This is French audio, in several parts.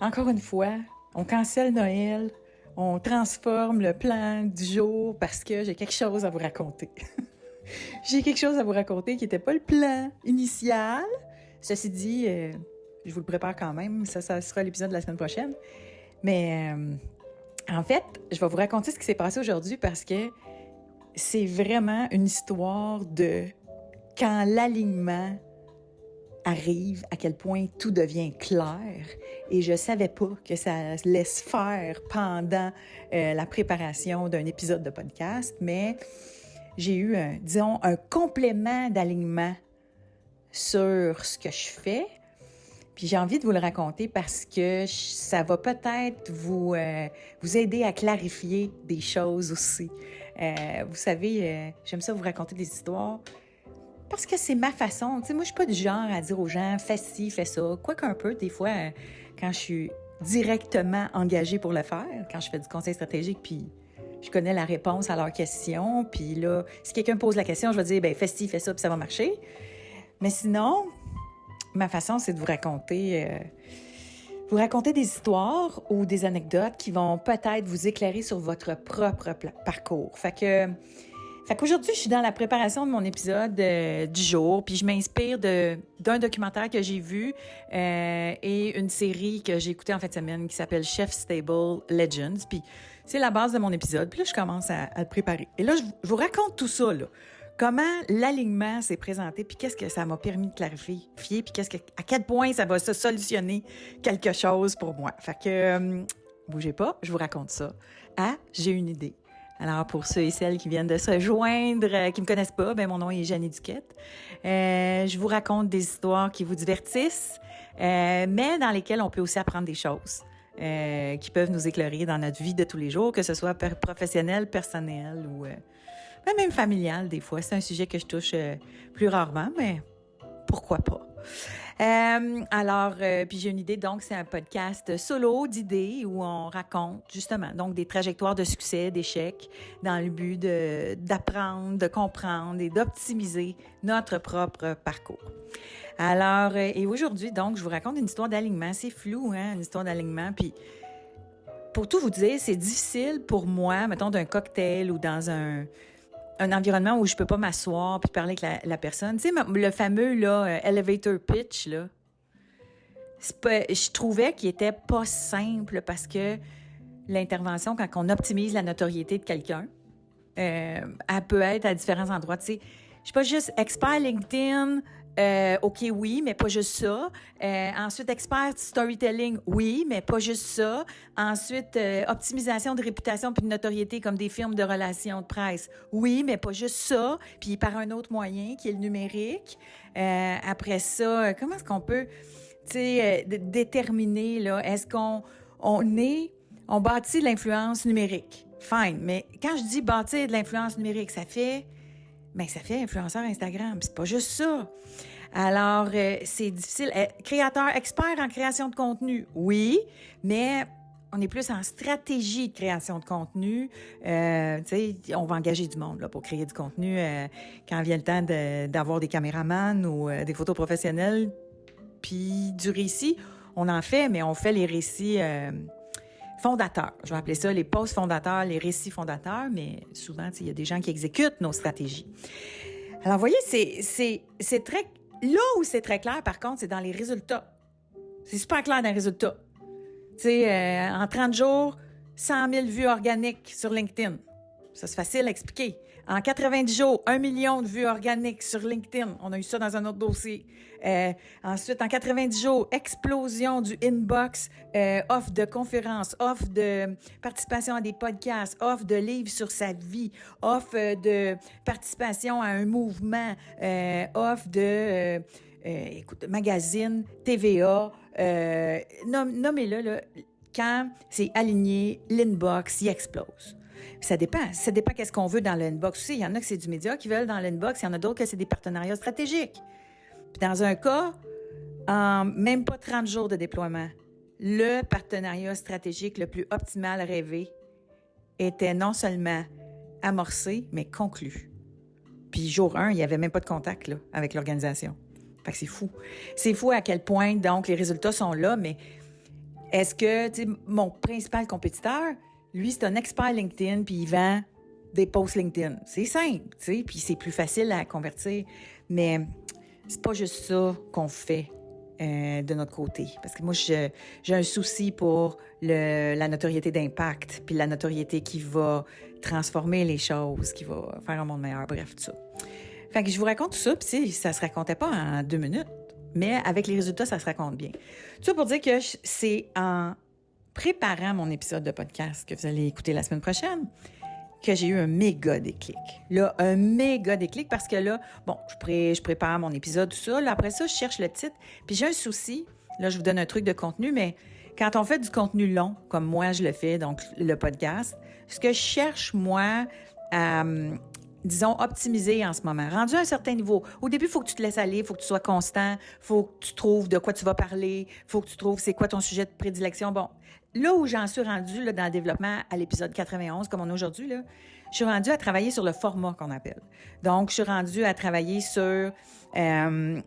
Encore une fois, on cancelle Noël, on transforme le plan du jour parce que j'ai quelque chose à vous raconter. J'ai quelque chose à vous raconter qui n'était pas le plan initial. Ceci dit, je vous le prépare quand même, ça sera l'épisode de la semaine prochaine. Mais en fait, je vais vous raconter ce qui s'est passé aujourd'hui parce que c'est vraiment une histoire de quand l'alignement arrive, à quel point tout devient clair. Et je savais pas que ça laisse faire pendant la préparation d'un épisode de podcast, mais j'ai eu, disons, un complément d'alignement sur ce que je fais. Puis j'ai envie de vous le raconter parce que ça va peut-être vous aider à clarifier des choses aussi. Vous savez, j'aime ça vous raconter des histoires parce que c'est ma façon. Tu sais, moi, je suis pas du genre à dire aux gens « fais ci, fais ça ». Quoique un peu, des fois, quand je suis directement engagée pour le faire, quand je fais du conseil stratégique, puis je connais la réponse à leurs questions, puis là, si quelqu'un pose la question, je vais dire « ben fais ci, fais ça », puis ça va marcher. Mais sinon, ma façon, c'est de vous raconter des histoires ou des anecdotes qui vont peut-être vous éclairer sur votre propre parcours. Fait qu'aujourd'hui, je suis dans la préparation de mon épisode du jour, puis je m'inspire d'un documentaire que j'ai vu et une série que j'ai écoutée en fin de semaine qui s'appelle Chef's Table Legends. Puis c'est la base de mon épisode. Puis là, je commence à le préparer. Et là, je vous raconte tout ça, là. Comment l'alignement s'est présenté, puis qu'est-ce que ça m'a permis de clarifier, puis à quel point ça va se solutionner quelque chose pour moi. Fait que, bougez pas, je vous raconte ça. Ah, j'ai une idée. Alors, pour ceux et celles qui viennent de se joindre, qui me connaissent pas, ben mon nom est Jeannie Duquette. Je vous raconte des histoires qui vous divertissent, mais dans lesquelles on peut aussi apprendre des choses qui peuvent nous éclairer dans notre vie de tous les jours, que ce soit professionnel, personnel ou même familial des fois. C'est un sujet que je touche plus rarement, mais pourquoi pas? Puis j'ai une idée, donc c'est un podcast solo d'idées où on raconte justement donc des trajectoires de succès, d'échecs, dans le but d'apprendre, de comprendre et d'optimiser notre propre parcours. Alors, et aujourd'hui, donc, je vous raconte une histoire d'alignement. C'est flou, hein, une histoire d'alignement. Puis, pour tout vous dire, c'est difficile pour moi, mettons, d'un cocktail ou dans un environnement où je peux pas m'asseoir puis parler avec la personne. Tu sais, le fameux là, elevator pitch, là, je trouvais qu'il était pas simple parce que l'intervention, quand on optimise la notoriété de quelqu'un, elle peut être à différents endroits. Tu sais, je suis pas juste expert LinkedIn, OK, oui, mais pas juste ça. Ensuite, expert storytelling, oui, mais pas juste ça. Ensuite, optimisation de réputation puis de notoriété comme des firmes de relations de presse, oui, mais pas juste ça. Puis par un autre moyen qui est le numérique. Après ça, comment est-ce qu'on peut, tu sais, déterminer là, est-ce on bâtit l'influence numérique? Fine, mais quand je dis bâtir de l'influence numérique, ça fait influenceur Instagram. C'est pas juste ça. Alors, c'est difficile. Créateur expert en création de contenu, oui, mais on est plus en stratégie de création de contenu. Tu sais, on va engager du monde là pour créer du contenu quand vient le temps d'avoir des caméramans ou des photos professionnelles. Puis du récit, on en fait, mais on fait les récits fondateurs. Je vais appeler ça les posts fondateurs, les récits fondateurs, mais souvent, il y a des gens qui exécutent nos stratégies. Alors, vous voyez, c'est très... Là où c'est très clair, par contre, c'est dans les résultats. C'est super clair dans les résultats. Tu sais, en 30 jours, 100 000 vues organiques sur LinkedIn. Ça, c'est facile à expliquer. En 90 jours, 1 million de vues organiques sur LinkedIn. On a eu ça dans un autre dossier. Ensuite, en 90 jours, explosion du inbox, offre de conférences, offre de participation à des podcasts, offre de livres sur sa vie, offre de participation à un mouvement, offre de... écoute, magazine, TVA, nommez-le, là, quand c'est aligné, l'inbox, il explose. Ça dépend qu'est-ce qu'on veut dans l'inbox aussi. Il y en a que c'est du média qui veulent dans l'inbox, il y en a d'autres que c'est des partenariats stratégiques. Puis dans un cas, en même pas 30 jours de déploiement, le partenariat stratégique le plus optimal rêvé était non seulement amorcé, mais conclu. Puis jour 1, il n'y avait même pas de contact là, avec l'organisation. Fait que c'est fou. C'est fou à quel point, donc, les résultats sont là, mais Est-ce que, tu sais, mon principal compétiteur, lui, c'est un expert LinkedIn, puis il vend des posts LinkedIn. C'est simple, tu sais, puis c'est plus facile à convertir. Mais c'est pas juste ça qu'on fait de notre côté. Parce que moi, j'ai un souci pour la notoriété d'impact, puis la notoriété qui va transformer les choses, qui va faire un monde meilleur, bref, tout ça. Fait que je vous raconte tout ça, puis ça se racontait pas en 2 minutes, mais avec les résultats, ça se raconte bien. Tout ça pour dire que c'est en préparant mon épisode de podcast que vous allez écouter la semaine prochaine que j'ai eu un méga déclic. Là, un méga déclic parce que là, bon, je prépare mon épisode, tout ça. Là, après ça, je cherche le titre. Puis j'ai un souci. Là, je vous donne un truc de contenu, mais quand on fait du contenu long, comme moi, je le fais, donc le podcast, ce que je cherche, moi, à, disons, optimiser en ce moment, rendu à un certain niveau. Au début, il faut que tu te laisses aller, il faut que tu sois constant, il faut que tu trouves de quoi tu vas parler, il faut que tu trouves c'est quoi ton sujet de prédilection. Bon, là où j'en suis rendue là, dans le développement à l'épisode 91, comme on est aujourd'hui, là, je suis rendue à travailler sur le format qu'on appelle. Donc, je suis rendue à travailler sur une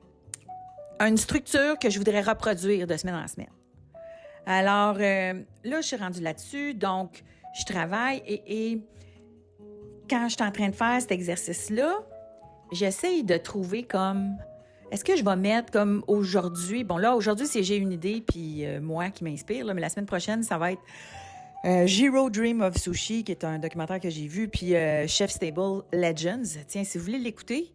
structure que je voudrais reproduire de semaine en semaine. Alors, là, je suis rendue là-dessus, donc je travaille et quand je suis en train de faire cet exercice-là, j'essaye de trouver comme... Est-ce que je vais mettre comme aujourd'hui... Bon, là, aujourd'hui, c'est J'ai une idée, puis moi qui m'inspire, là, mais la semaine prochaine, ça va être Jiro Dream of Sushi, qui est un documentaire que j'ai vu, puis Chef Stable Legends. Tiens, si vous voulez l'écouter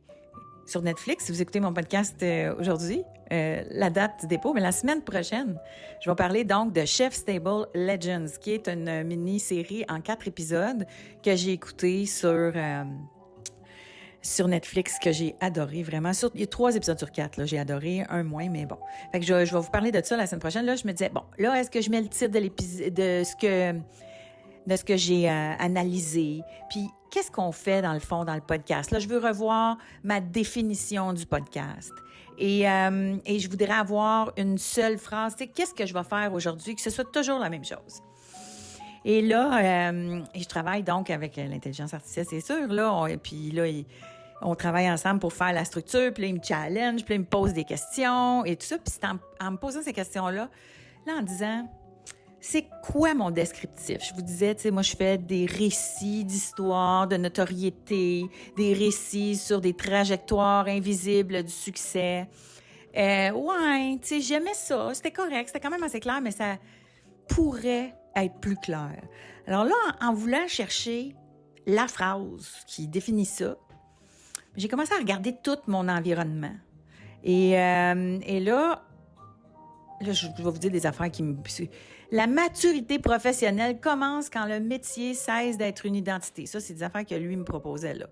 sur Netflix, si vous écoutez mon podcast aujourd'hui, la date du dépôt, mais la semaine prochaine, je vais parler donc de Chef Stable Legends, qui est une mini-série en 4 épisodes que j'ai écoutée sur Netflix, que j'ai adoré, vraiment. Il y a 3 épisodes sur 4, là, j'ai adoré, un moins, mais bon. Fait que je vais vous parler de ça la semaine prochaine. Là, je me disais, bon, là, est-ce que je mets le titre de l'épisode, de ce que j'ai analysé? Puis, qu'est-ce qu'on fait, dans le fond, dans le podcast? Là, je veux revoir ma définition du podcast. Et je voudrais avoir une seule phrase. Tu sais, qu'est-ce que je vais faire aujourd'hui? Que ce soit toujours la même chose. Et là, je travaille donc avec l'intelligence artificielle, c'est sûr, là. Puis là, on travaille ensemble pour faire la structure. Puis là, il me challenge, puis là, il me pose des questions et tout ça. Puis c'est en me posant ces questions-là, là, en disant, c'est quoi mon descriptif? Je vous disais, tu sais, moi, je fais des récits d'histoire, de notoriété, des récits sur des trajectoires invisibles du succès. Ouais, tu sais, j'aimais ça. C'était correct, c'était quand même assez clair, mais ça pourrait être plus clair. Alors là, en voulant chercher la phrase qui définit ça, j'ai commencé à regarder tout mon environnement. Et là, je vais vous dire des affaires qui me... La maturité professionnelle commence quand le métier cesse d'être une identité. Ça, c'est des affaires que lui me proposait, là.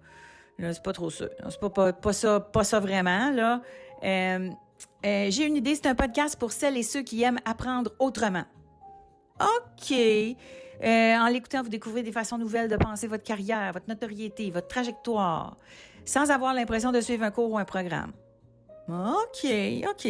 Là, c'est pas trop ça. C'est pas ça vraiment, là. J'ai une idée, c'est un podcast pour celles et ceux qui aiment apprendre autrement. OK. En l'écoutant, vous découvrez des façons nouvelles de penser votre carrière, votre notoriété, votre trajectoire, sans avoir l'impression de suivre un cours ou un programme. OK,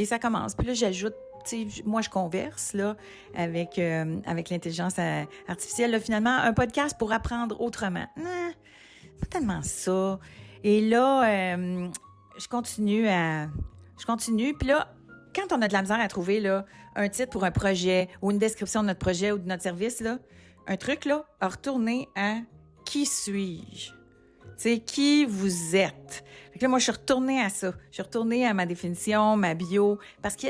ça commence. Puis là, j'ajoute, tu sais, moi, je converse là, avec l'intelligence artificielle. Là, finalement, un podcast pour apprendre autrement. Pas tellement ça. Et là, je continue. Puis là, quand on a de la misère à trouver là, un titre pour un projet ou une description de notre projet ou de notre service, là, un truc, là, à retourner à « Qui suis-je? » Tu sais, qui vous êtes? Fait que là, moi, je suis retournée à ça. Je suis retournée à ma définition, ma bio, parce que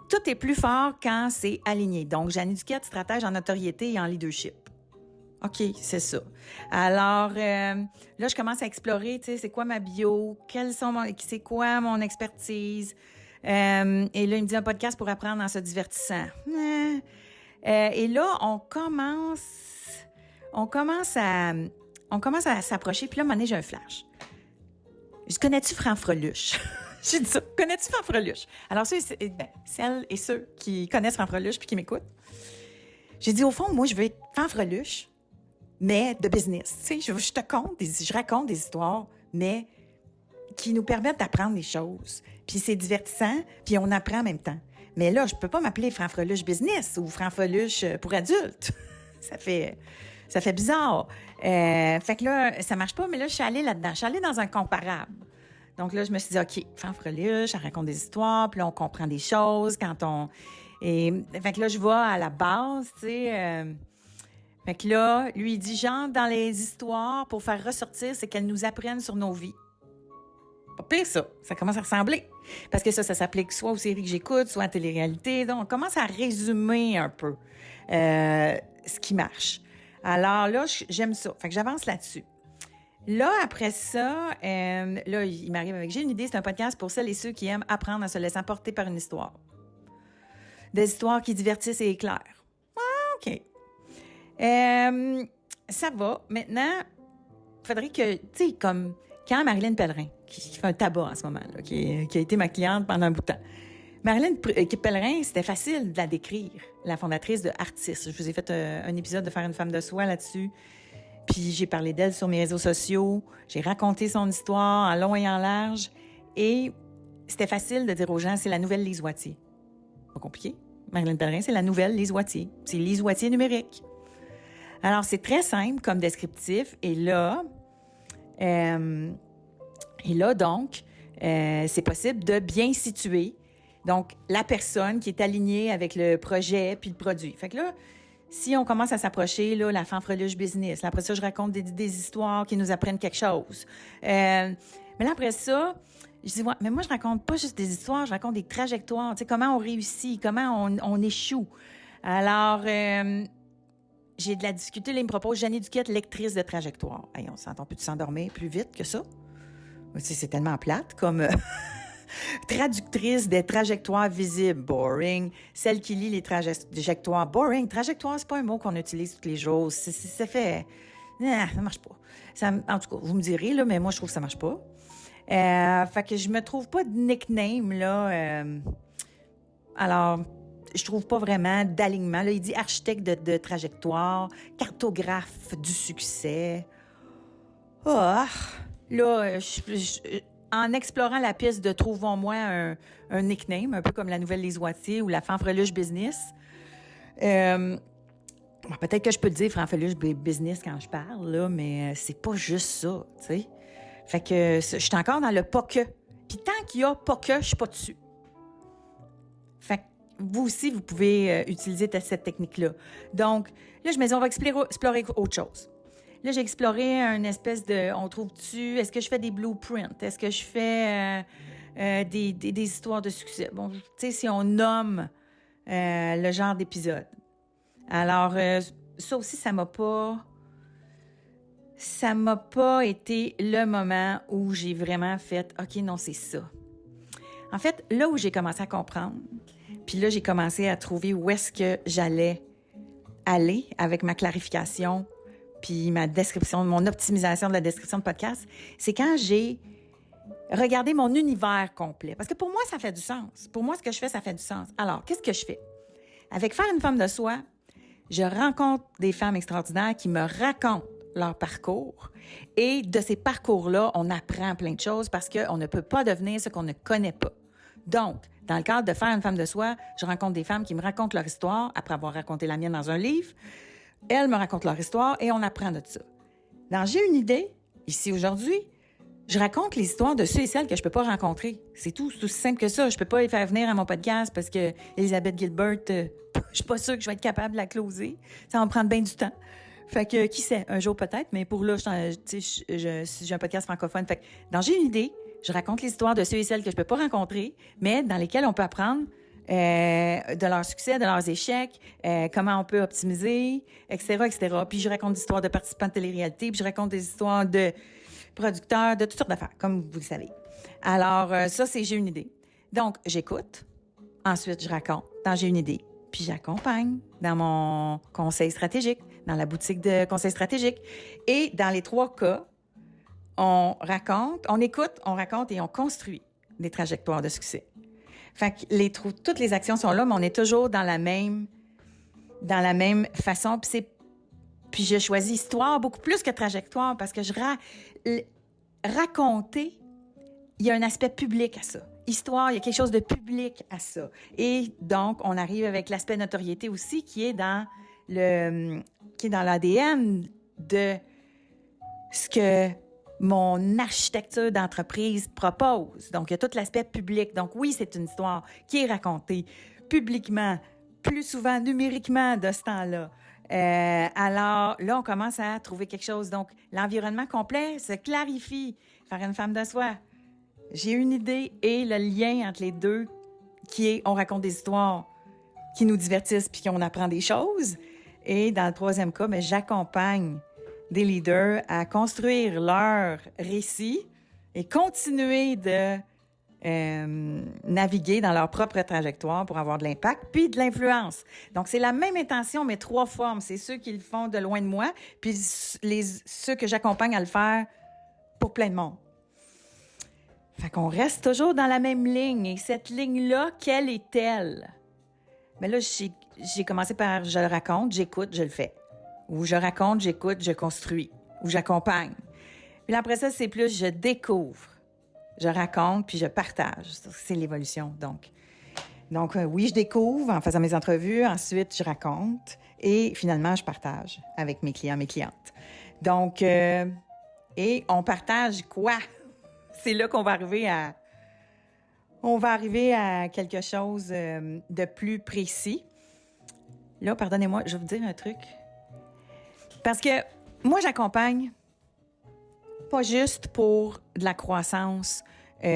tout est plus fort quand c'est aligné. Donc, Jeannie Duquette, stratège en notoriété et en leadership. OK, c'est ça. Alors, là, je commence à explorer, tu sais, c'est quoi ma bio? C'est quoi mon expertise? Et là, il me dit un podcast pour apprendre en se divertissant. Et là, on commence à s'approcher. Puis là, à un moment donné, j'ai un flash. Je dis, connais-tu Franfreluche? J'ai dit ça. Connais-tu Franfreluche? Alors, celles et ceux qui connaissent Franfreluche puis qui m'écoutent, j'ai dit, au fond, moi, je veux être Franfreluche, mais de business. Tu sais, je raconte des histoires, mais qui nous permettent d'apprendre des choses. Puis c'est divertissant, puis on apprend en même temps. Mais là, je peux pas m'appeler Franfreluche Business ou Franfreluche pour adultes. Ça fait bizarre. Fait que là, ça marche pas, mais là, je suis allée là-dedans. Je suis allée dans un comparable. Donc là, je me suis dit, OK, Franfreluche, elle raconte des histoires, puis là, on comprend des choses quand on... Et fait que là, je vais à la base, tu sais. Fait que là, lui, il dit, genre, dans les histoires, pour faire ressortir, c'est qu'elles nous apprennent sur nos vies. Pas pire, ça. Ça commence à ressembler. Parce que ça s'applique soit aux séries que j'écoute, soit à la télé-réalité. Donc, on commence à résumer un peu ce qui marche. Alors là, j'aime ça. Fait que j'avance là-dessus. Là, après ça, là, il m'arrive avec « J'ai une idée, c'est un podcast pour celles et ceux qui aiment apprendre en se laissant porter par une histoire. Des histoires qui divertissent et éclairent. » Ah, OK. Ça va. Maintenant, il faudrait que, tu sais, comme quand Marilyn Pellerin, qui fait un tabac en ce moment, là, qui a été ma cliente pendant un bout de temps. Marilyn Pellerin, c'était facile de la décrire, la fondatrice de Artis. Je vous ai fait un épisode de Faire une femme de soi là-dessus. Puis j'ai parlé d'elle sur mes réseaux sociaux. J'ai raconté son histoire en long et en large. Et c'était facile de dire aux gens, c'est la nouvelle Lise Wattier. Pas compliqué. Marilyn Pellerin, c'est la nouvelle Lise Wattier. C'est Lise Wattier numérique. Alors, c'est très simple comme descriptif. Et là, donc, c'est possible de bien situer, donc, la personne qui est alignée avec le projet puis le produit. Fait que là, si on commence à s'approcher, là, la fanfreluche business, là, après ça, je raconte des histoires qui nous apprennent quelque chose. Mais là, après ça, je dis, ouais, mais moi, je raconte pas juste des histoires, je raconte des trajectoires, tu sais, comment on réussit, comment on échoue. Alors, j'ai de la difficulté. Là, il me propose Jeannie Duquette, lectrice de trajectoire. Hey, on peut s'endormir plus vite que ça? C'est tellement plate comme traductrice des trajectoires visibles. Boring. Celle qui lit les trajectoires. Boring. Trajectoire, c'est pas un mot qu'on utilise tous les jours. Ça fait... ça marche pas. En tout cas, vous me direz, là, mais moi, je trouve que ça marche pas. Fait que je me trouve pas de nickname, là. Alors... je trouve pas vraiment d'alignement. Là, il dit architecte de trajectoire, cartographe du succès. Oh, là, en explorant la piste de trouvons-moi un nickname, un peu comme la nouvelle Lise Wattier ou la fanfreluche business. Peut-être que je peux le dire fanfreluche business quand je parle, là, mais c'est pas juste ça, tu sais. Fait que je suis encore dans le pas que. Puis tant qu'il y a pas que, je suis pas dessus. Fait que vous aussi, vous pouvez utiliser cette technique-là. Donc, là, je me dis, on va explorer autre chose. Là, j'ai exploré une espèce de... on trouve-tu... est-ce que je fais des blueprints? Est-ce que je fais des histoires de succès? Bon, tu sais, si on nomme le genre d'épisode. Alors, ça aussi, ça m'a pas été le moment où j'ai vraiment fait « OK, non, c'est ça ». En fait, là où j'ai commencé à comprendre, puis là, j'ai commencé à trouver où est-ce que j'allais aller avec ma clarification puis ma description, mon optimisation de la description de podcast, c'est quand j'ai regardé mon univers complet. Parce que pour moi, ça fait du sens. Pour moi, ce que je fais, ça fait du sens. Alors, qu'est-ce que je fais? Avec Faire une femme de soi, je rencontre des femmes extraordinaires qui me racontent leur parcours. Et de ces parcours-là, on apprend plein de choses parce qu'on ne peut pas devenir ce qu'on ne connaît pas. Donc, dans le cadre de Faire une femme de soi, je rencontre des femmes qui me racontent leur histoire après avoir raconté la mienne dans un livre. Elles me racontent leur histoire et on apprend de ça. Dans J'ai une idée, ici aujourd'hui, je raconte les histoires de ceux et celles que je ne peux pas rencontrer. C'est tout aussi simple que ça. Je ne peux pas les faire venir à mon podcast parce que Elisabeth Gilbert, je suis pas sûre que je vais être capable de la closer. Ça va me prendre bien du temps. Fait que, qui sait, un jour peut-être, mais pour là, si j'ai un podcast francophone. Fait que, dans J'ai une idée, je raconte les histoires de ceux et celles que je ne peux pas rencontrer, mais dans lesquelles on peut apprendre de leurs succès, de leurs échecs, comment on peut optimiser, etc., etc. Puis je raconte des histoires de participants de télé-réalité, puis je raconte des histoires de producteurs, de toutes sortes d'affaires, comme vous le savez. Alors, ça, c'est J'ai une idée. Donc, j'écoute. Ensuite, je raconte dans J'ai une idée. Puis j'accompagne dans mon conseil stratégique, dans la boutique de conseil stratégique. Et dans les 3 cas, on raconte, on écoute, on raconte et on construit des trajectoires de succès. Fait que toutes les actions sont là, mais on est toujours dans la même façon. Puis je choisis histoire beaucoup plus que trajectoire parce que raconter, il y a un aspect public à ça. Histoire, il y a quelque chose de public à ça. Et donc, on arrive avec l'aspect notoriété aussi qui est dans l'ADN de ce que mon architecture d'entreprise propose. Donc, il y a tout l'aspect public. Donc, oui, c'est une histoire qui est racontée publiquement plus souvent numériquement de ce temps-là. Alors là, on commence à trouver quelque chose. Donc, l'environnement complet se clarifie. Faire une femme de soi. J'ai une idée et le lien entre les deux qui est on raconte des histoires qui nous divertissent puis qu'on apprend des choses. Et dans le troisième cas, bien, j'accompagne des leaders à construire leur récit et continuer de naviguer dans leur propre trajectoire pour avoir de l'impact puis de l'influence. Donc, c'est la même intention, mais 3 formes. C'est ceux qui le font de loin de moi, puis ceux que j'accompagne à le faire pour plein de monde. Fait qu'on reste toujours dans la même ligne. Et cette ligne-là, quelle est-elle? Mais là, j'ai commencé par je le raconte, j'écoute, je le fais. Ou je raconte, j'écoute, je construis. Ou j'accompagne. Puis après ça, c'est plus je découvre. Je raconte, puis je partage. C'est l'évolution, donc. Donc, oui, je découvre en faisant mes entrevues. Ensuite, je raconte. Et finalement, je partage avec mes clients, mes clientes. Donc, et on partage quoi? C'est là qu'on va arriver à... On va arriver à quelque chose de plus précis. Là, pardonnez-moi, je vais vous dire un truc. Parce que moi, j'accompagne pas juste pour de la croissance, tu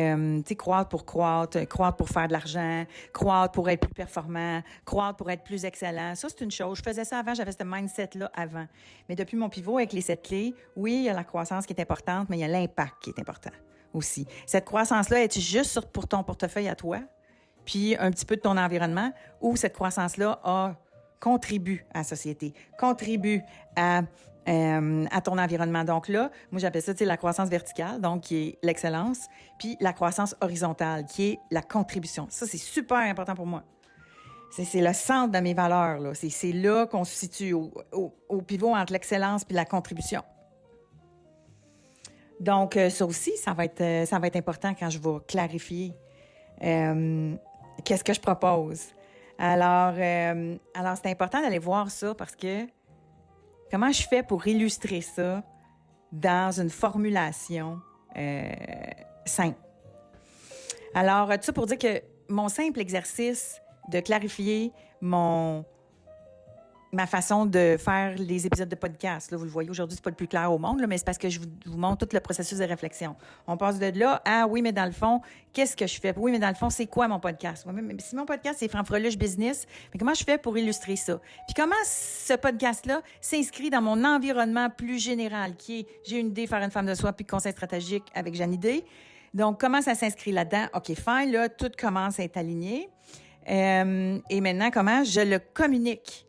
sais, croître pour croître pour faire de l'argent, croître pour être plus performant, croître pour être plus excellent. Ça, c'est une chose. Je faisais ça avant, j'avais ce mindset-là avant. Mais depuis mon pivot avec les 7 clés, oui, il y a la croissance qui est importante, mais il y a l'impact qui est important aussi. Cette croissance-là, est-tu juste pour ton portefeuille à toi, puis un petit peu de ton environnement, ou cette croissance-là contribue à la société, contribue à ton environnement. Donc là, moi, j'appelle ça, tu sais, la croissance verticale, donc qui est l'excellence, puis la croissance horizontale, qui est la contribution. Ça, c'est super important pour moi. C'est le centre de mes valeurs, là. C'est là qu'on se situe, au pivot entre l'excellence puis la contribution. Donc, ça aussi, ça va être important quand je vais clarifier qu'est-ce que je propose. Alors c'est important d'aller voir ça parce que comment je fais pour illustrer ça dans une formulation simple? Alors, tout ça pour dire que mon simple exercice de clarifier ma façon de faire les épisodes de podcast, là, vous le voyez aujourd'hui, c'est pas le plus clair au monde, là, mais c'est parce que je vous montre tout le processus de réflexion. On passe de là à oui, mais dans le fond, qu'est-ce que je fais? Oui, mais dans le fond, c'est quoi mon podcast? Oui, mais si mon podcast, c'est Franfreluche Business, mais comment je fais pour illustrer ça? Puis comment ce podcast-là s'inscrit dans mon environnement plus général, qui est j'ai une idée, faire une femme de soi, puis conseil stratégique avec Jeanne Idée. Donc, comment ça s'inscrit là-dedans? OK, fine, là, tout commence à être aligné. Et maintenant, comment je le communique?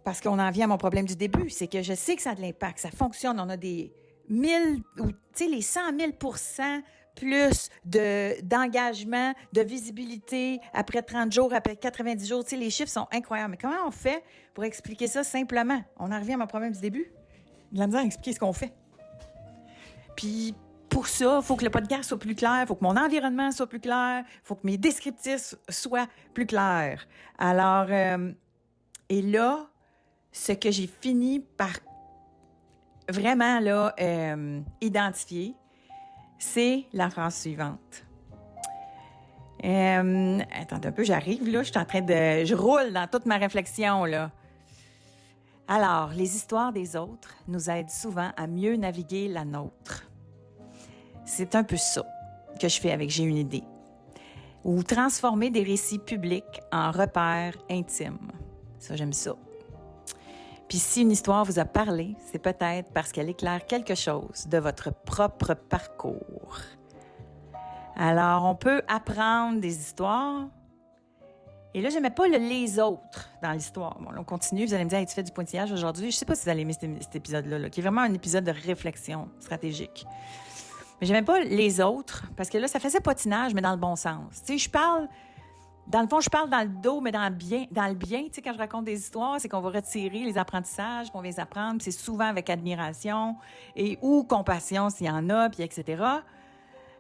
Parce qu'on en vient à mon problème du début, c'est que je sais que ça a de l'impact, ça fonctionne. On a des 1000, tu sais, les 100 000 % plus d'engagement, de visibilité après 30 jours, après 90 jours. Tu sais, les chiffres sont incroyables. Mais comment on fait pour expliquer ça simplement? On en revient à mon problème du début. De la misère à expliquer ce qu'on fait. Puis, pour ça, il faut que le podcast soit plus clair, il faut que mon environnement soit plus clair, il faut que mes descriptifs soient plus clairs. Alors, et là, ce que j'ai fini par vraiment là, identifier, c'est la phrase suivante. Attends un peu, j'arrive là, je roule dans toute ma réflexion là. Alors, les histoires des autres nous aident souvent à mieux naviguer la nôtre. C'est un peu ça que je fais avec J'ai une idée. Ou transformer des récits publics en repères intimes. Ça, j'aime ça. Puis si une histoire vous a parlé, c'est peut-être parce qu'elle éclaire quelque chose de votre propre parcours. Alors, on peut apprendre des histoires. Et là, je n'aimais pas le « les autres » dans l'histoire. Bon, là, on continue. Vous allez me dire, hey, tu fais du pointillage aujourd'hui. Je ne sais pas si vous allez aimer cet épisode-là, là, qui est vraiment un épisode de réflexion stratégique. Mais je n'aimais pas les autres parce que là, ça faisait patinage, mais dans le bon sens. Tu sais, dans le fond, je parle dans le dos, mais dans le bien. Tu sais, quand je raconte des histoires, c'est qu'on va retirer les apprentissages, qu'on va les apprendre. Puis c'est souvent avec admiration ou compassion s'il y en a, puis etc.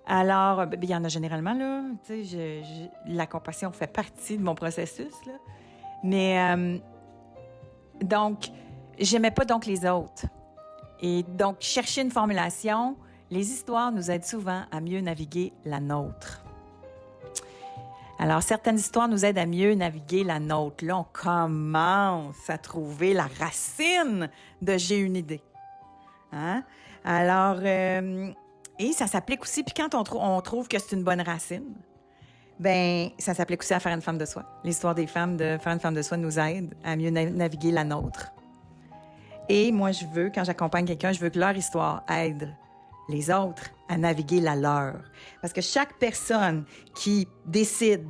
Alors, il y en a généralement, là. Tu sais, la compassion fait partie de mon processus, là. Mais, donc, j'aimais pas donc les autres. Et donc, chercher une formulation, les histoires nous aident souvent à mieux naviguer la nôtre. Alors, certaines histoires nous aident à mieux naviguer la nôtre. Là, on commence à trouver la racine de j'ai une idée. Hein? Alors, et ça s'applique aussi, puis quand on trouve que c'est une bonne racine, ben ça s'applique aussi à faire une femme de soi. L'histoire des femmes de faire une femme de soi nous aide à mieux naviguer la nôtre. Et moi, quand j'accompagne quelqu'un, je veux que leur histoire aide les autres à naviguer la leur. Parce que chaque personne qui décide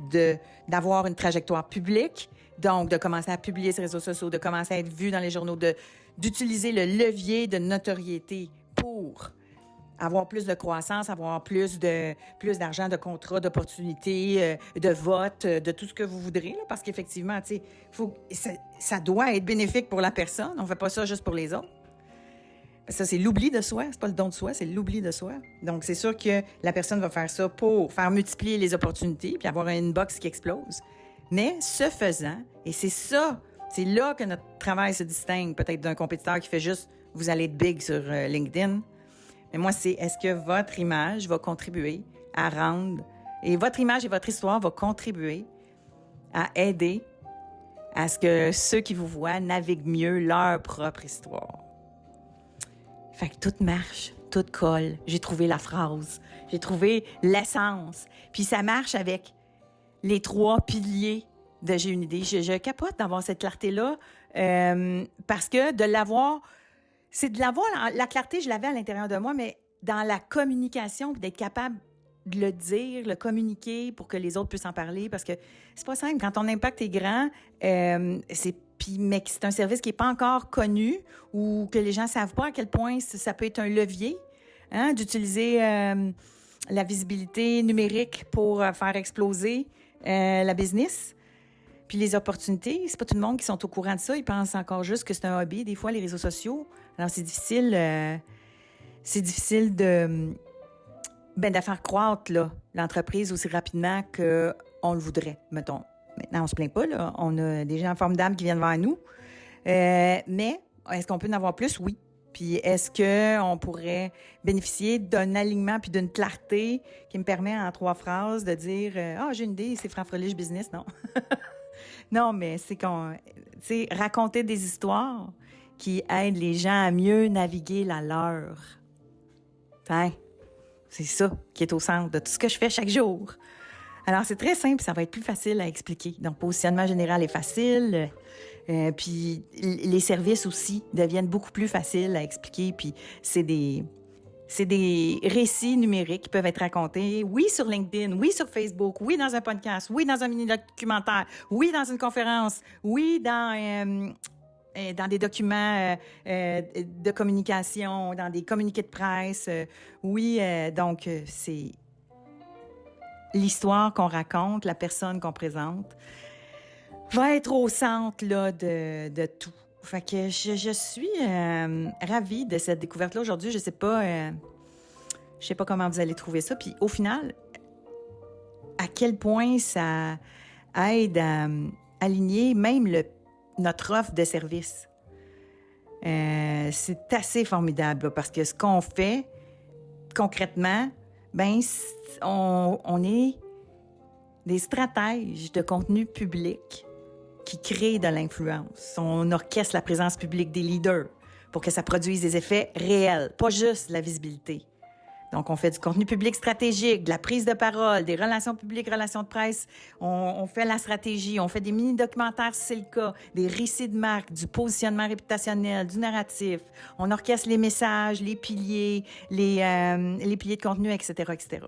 d'avoir une trajectoire publique, donc de commencer à publier sur les réseaux sociaux, de commencer à être vu dans les journaux, d'utiliser le levier de notoriété pour avoir plus de croissance, avoir plus d'argent, de contrats, d'opportunités, de votes, de tout ce que vous voudrez. Là, parce qu'effectivement, ça doit être bénéfique pour la personne. On ne fait pas ça juste pour les autres. Ça, c'est l'oubli de soi. C'est pas le don de soi, c'est l'oubli de soi. Donc, c'est sûr que la personne va faire ça pour faire multiplier les opportunités puis avoir un inbox qui explose. Mais ce faisant, et c'est là que notre travail se distingue peut-être d'un compétiteur qui fait juste « vous allez être big sur LinkedIn ». Mais moi, c'est est-ce que votre image va contribuer à rendre... Et votre image et votre histoire vont contribuer à aider à ce que ceux qui vous voient naviguent mieux leur propre histoire. Fait que tout marche, tout colle. J'ai trouvé la phrase, j'ai trouvé l'essence. Puis ça marche avec les 3 piliers de J'ai une idée. Je capote d'avoir cette clarté-là parce que de l'avoir... C'est de l'avoir, la clarté, je l'avais à l'intérieur de moi, mais dans la communication, d'être capable de le dire, le communiquer pour que les autres puissent en parler, parce que c'est pas simple. Quand ton impact est grand, mais que c'est un service qui n'est pas encore connu ou que les gens ne savent pas à quel point ça peut être un levier, hein, d'utiliser la visibilité numérique pour faire exploser la business. Puis les opportunités, c'est pas tout le monde qui sont au courant de ça. Ils pensent encore juste que c'est un hobby. Des fois, les réseaux sociaux, alors c'est difficile de faire croître là, l'entreprise aussi rapidement qu'on le voudrait, mettons. Maintenant, on se plaint pas, là. On a des gens formidables qui viennent vers nous. Mais est-ce qu'on peut en avoir plus? Oui. Puis est-ce qu'on pourrait bénéficier d'un alignement puis d'une clarté qui me permet en 3 phrases de dire « Ah, j'ai une idée, c'est Franfreliche Business », non? Non, mais c'est raconter des histoires qui aident les gens à mieux naviguer la leur. Hein? C'est ça qui est au centre de tout ce que je fais chaque jour. Alors, c'est très simple, ça va être plus facile à expliquer. Donc, positionnement général est facile. Puis, les services aussi deviennent beaucoup plus faciles à expliquer. Puis, c'est des récits numériques qui peuvent être racontés, oui, sur LinkedIn, oui, sur Facebook, oui, dans un podcast, oui, dans un mini-documentaire, oui, dans une conférence, oui, dans des documents de communication, dans des communiqués de presse. Donc, c'est l'histoire qu'on raconte, la personne qu'on présente, va être au centre là, de tout. Fait que je suis ravie de cette découverte-là aujourd'hui. Je sais pas comment vous allez trouver ça. Puis au final, à quel point ça aide à aligner même notre offre de service. C'est assez formidable là, parce que ce qu'on fait concrètement, on est des stratèges de contenu public qui crée de l'influence. On orchestre la présence publique des leaders pour que ça produise des effets réels, pas juste la visibilité. Donc, on fait du contenu public stratégique, de la prise de parole, des relations publiques, relations de presse. On fait la stratégie, on fait des mini-documentaires si c'est le cas, des récits de marque, du positionnement réputationnel, du narratif. On orchestre les messages, les piliers, les piliers de contenu, etc., etc.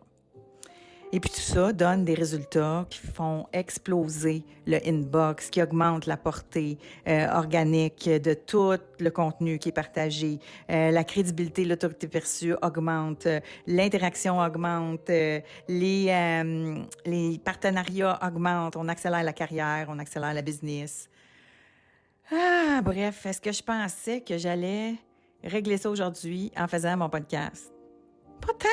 Et puis tout ça donne des résultats qui font exploser le inbox, qui augmentent la portée organique de tout le contenu qui est partagé. La crédibilité, l'autorité perçue augmente, l'interaction augmente, les partenariats augmentent, on accélère la carrière, on accélère la business. Bref, est-ce que je pensais que j'allais régler ça aujourd'hui en faisant mon podcast? Pas tant.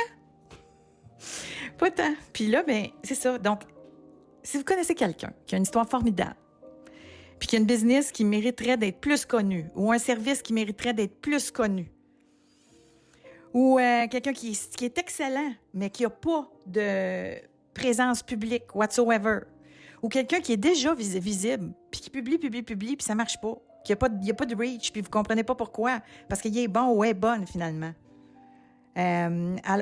Pas tant. Puis là, c'est ça. Donc, si vous connaissez quelqu'un qui a une histoire formidable, puis qui a une business qui mériterait d'être plus connue, ou un service qui mériterait d'être plus connu, ou quelqu'un qui est excellent, mais qui n'a pas de présence publique whatsoever, Ou quelqu'un qui est déjà visible, puis qui publie, puis ça marche pas. Qu'il n'y a pas de reach, puis vous comprenez pas pourquoi. Parce qu'il est bon ou est bonne, finalement.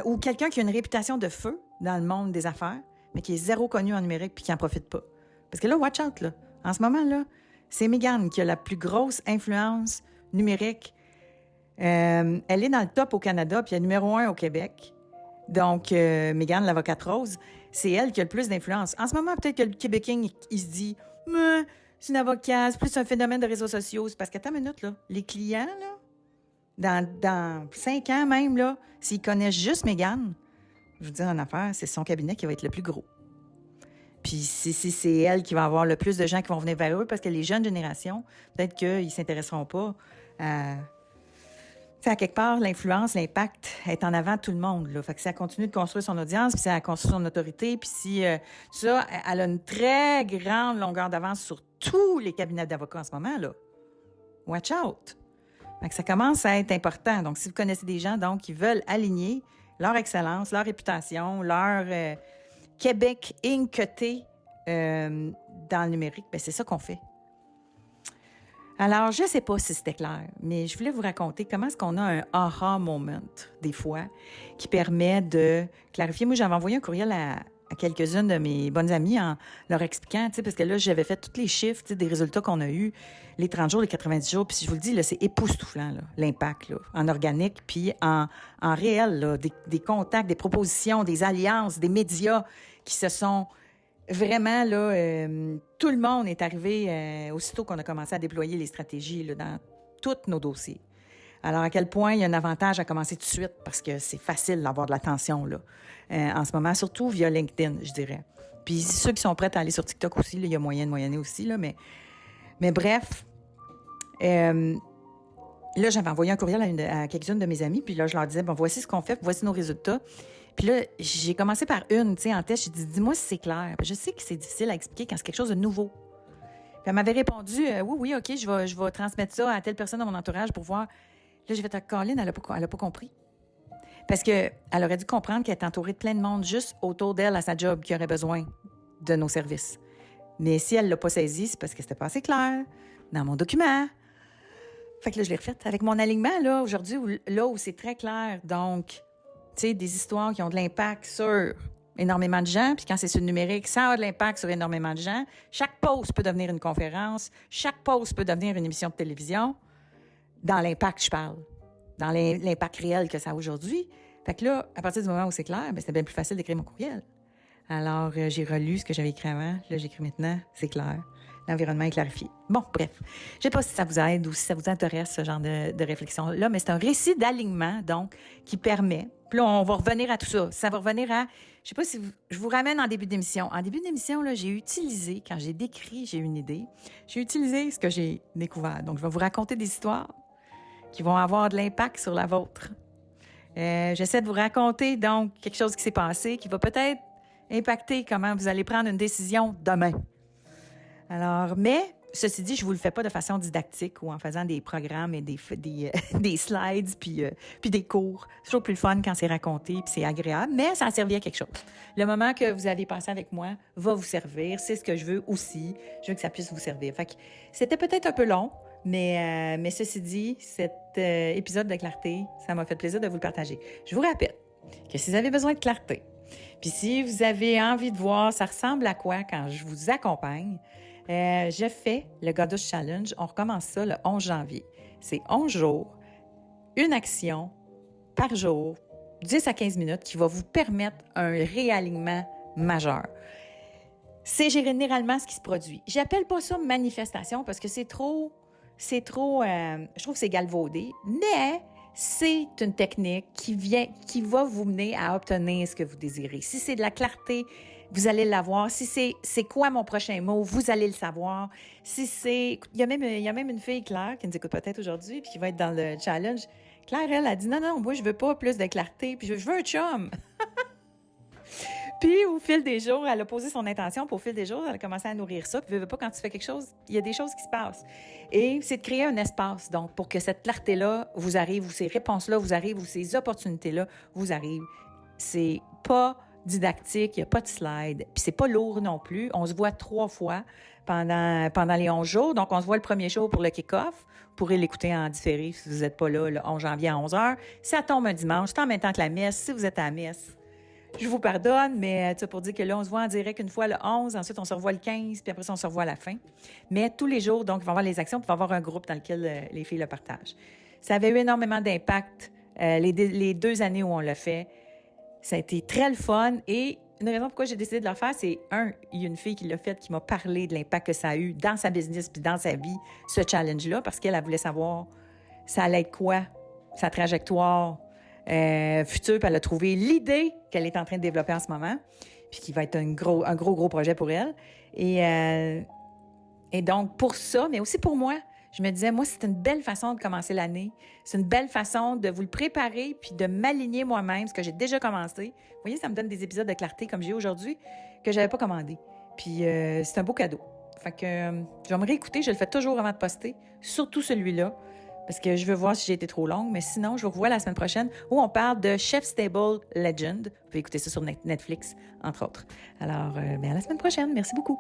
Ou quelqu'un qui a une réputation de feu dans le monde des affaires, mais qui est zéro connu en numérique, puis qui n'en profite pas. Parce que là, watch out, là. En ce moment, là, c'est Mégane qui a la plus grosse influence numérique. Elle est dans le top au Canada, puis elle est numéro 1 au Québec. Donc, Mégane, l'avocate rose, c'est elle qui a le plus d'influence. En ce moment, peut-être que le Québécois, il se dit « Mais c'est une avocate, c'est plus un phénomène de réseaux sociaux. » C'est parce qu'attends une minute, là, les clients, là, dans 5 ans même, là, s'ils connaissent juste Mégane, je vous dis en affaires, c'est son cabinet qui va être le plus gros. Puis c'est elle qui va avoir le plus de gens qui vont venir vers eux parce que les jeunes générations, peut-être qu'ils ne s'intéresseront pas à... à quelque part, l'influence, l'impact est en avant de tout le monde. Là. Fait que si elle continue de construire son audience, puis si elle construit son autorité, puis si ça, elle a une très grande longueur d'avance sur tous les cabinets d'avocats en ce moment, là. Watch out! Fait que ça commence à être important. Donc, si vous connaissez des gens donc, qui veulent aligner leur excellence, leur réputation, leur Québec Inc.T dans le numérique, bien, c'est ça qu'on fait. Alors, je ne sais pas si c'était clair, mais je voulais vous raconter comment est-ce qu'on a un aha moment, des fois, qui permet de clarifier. Moi, j'avais envoyé un courriel à quelques-unes de mes bonnes amies en leur expliquant, parce que là, j'avais fait tous les chiffres des résultats qu'on a eus, les 30 jours, les 90 jours, puis je vous le dis, là, c'est époustouflant, là, l'impact, là, en organique, puis en réel, là, des contacts, des propositions, des alliances, des médias qui se sont... Vraiment, là, tout le monde est arrivé aussitôt qu'on a commencé à déployer les stratégies là, dans tous nos dossiers. Alors, à quel point il y a un avantage à commencer tout de suite parce que c'est facile d'avoir de l'attention là, en ce moment, surtout via LinkedIn, je dirais. Puis ceux qui sont prêts à aller sur TikTok aussi, là, il y a moyen de moyenner aussi, là, mais bref. Là, j'avais envoyé un courriel à quelques-unes de mes amies, puis là, je leur disais, bon, voici ce qu'on fait, voici nos résultats. Puis là, j'ai commencé par une, tu sais, en test. J'ai dit, dis-moi si c'est clair. Je sais que c'est difficile à expliquer quand c'est quelque chose de nouveau. Puis elle m'avait répondu, oui, OK, je vais transmettre ça à telle personne dans mon entourage pour voir. Là, j'ai fait, Colin, elle a pas compris. Parce qu'elle aurait dû comprendre qu'elle est entourée de plein de monde juste autour d'elle à sa job qui aurait besoin de nos services. Mais si elle ne l'a pas saisi, c'est parce que c'était pas assez clair dans mon document. Fait que là, je l'ai refaite avec mon alignement, là, aujourd'hui, là où c'est très clair. Donc, tu sais, des histoires qui ont de l'impact sur énormément de gens, puis quand c'est sur le numérique, ça a de l'impact sur énormément de gens. Chaque post peut devenir une conférence, chaque post peut devenir une émission de télévision. Dans l'impact, je parle. Dans l'impact réel que ça a aujourd'hui. Fait que là, à partir du moment où c'est clair, bien, c'était bien plus facile d'écrire mon courriel. Alors, j'ai relu ce que j'avais écrit avant. Là, j'écris maintenant, c'est clair. L'environnement est clarifié. Bon, bref. Je ne sais pas si ça vous aide ou si ça vous intéresse, ce genre de réflexion-là, mais c'est un récit d'alignement, donc, qui permet... Puis là, on va revenir à tout ça. Ça va revenir à... Je ne sais pas si je vous ramène en début d'émission. En début d'émission, là, j'ai utilisé, quand j'ai décrit, j'ai une idée, j'ai utilisé ce que j'ai découvert. Donc, je vais vous raconter des histoires qui vont avoir de l'impact sur la vôtre. J'essaie de vous raconter, donc, quelque chose qui s'est passé, qui va peut-être impacter comment vous allez prendre une décision demain. Alors, mais, ceci dit, je ne vous le fais pas de façon didactique ou en faisant des programmes et des slides puis des cours. C'est toujours plus le fun quand c'est raconté puis c'est agréable, mais ça a servi à quelque chose. Le moment que vous allez passer avec moi va vous servir. C'est ce que je veux aussi. Je veux que ça puisse vous servir. Fait que c'était peut-être un peu long, mais ceci dit, cet épisode de clarté, ça m'a fait plaisir de vous le partager. Je vous rappelle que si vous avez besoin de clarté, puis si vous avez envie de voir ça ressemble à quoi quand je vous accompagne, je fais le Goddess Challenge. On recommence ça le 11 janvier. C'est 11 jours, une action par jour, 10 à 15 minutes qui va vous permettre un réalignement majeur. C'est généralement ce qui se produit. J'appelle pas ça manifestation parce que c'est trop, je trouve que c'est galvaudé, mais c'est une technique qui va vous mener à obtenir ce que vous désirez. Si c'est de la clarté, vous allez l'avoir. Si c'est quoi mon prochain mot, vous allez le savoir. Si c'est... Il y a même une fille, Claire, qui nous écoute peut-être aujourd'hui, puis qui va être dans le challenge. Claire, elle a dit, non, moi, je veux pas plus de clarté, puis je veux un chum. Puis, au fil des jours, elle a posé son intention, puis au fil des jours, elle a commencé à nourrir ça. Puis, pas quand tu fais quelque chose, il y a des choses qui se passent. Et c'est de créer un espace, donc, pour que cette clarté-là vous arrive, ou ces réponses-là vous arrivent, ou ces opportunités-là vous arrivent. C'est pas didactique, il n'y a pas de slide. Puis c'est pas lourd non plus. On se voit 3 fois pendant les 11 jours. Donc, on se voit le premier jour pour le kick-off. Vous pourrez l'écouter en différé si vous n'êtes pas là le 11 janvier à 11h. Ça tombe un dimanche, c'est en même temps que la messe. Si vous êtes à la messe, je vous pardonne, mais pour dire que là, on se voit en direct une fois le 11, ensuite on se revoit le 15, puis après ça, on se revoit à la fin. Mais tous les jours, donc, il va y avoir les actions, puis il va y avoir un groupe dans lequel les filles le partagent. Ça avait eu énormément d'impact les 2 années où on l'a fait. Ça a été très le fun et une raison pourquoi j'ai décidé de le faire, c'est il y a une fille qui l'a fait, qui m'a parlé de l'impact que ça a eu dans sa business puis dans sa vie, ce challenge-là, parce qu'elle voulait savoir ça allait être quoi, sa trajectoire future, puis elle a trouvé l'idée qu'elle est en train de développer en ce moment, puis qui va être un gros projet pour elle. Et donc, pour ça, mais aussi pour moi, je me disais, moi, c'est une belle façon de commencer l'année. C'est une belle façon de vous le préparer puis de m'aligner moi-même, ce que j'ai déjà commencé. Vous voyez, ça me donne des épisodes de clarté comme j'ai aujourd'hui que je n'avais pas commandé. Puis, c'est un beau cadeau. Fait que je vais me réécouter. Je le fais toujours avant de poster, surtout celui-là, parce que je veux voir si j'ai été trop longue. Mais sinon, je vous revois la semaine prochaine où on parle de Chef's Table Legend. Vous pouvez écouter ça sur Netflix, entre autres. Alors, à la semaine prochaine. Merci beaucoup.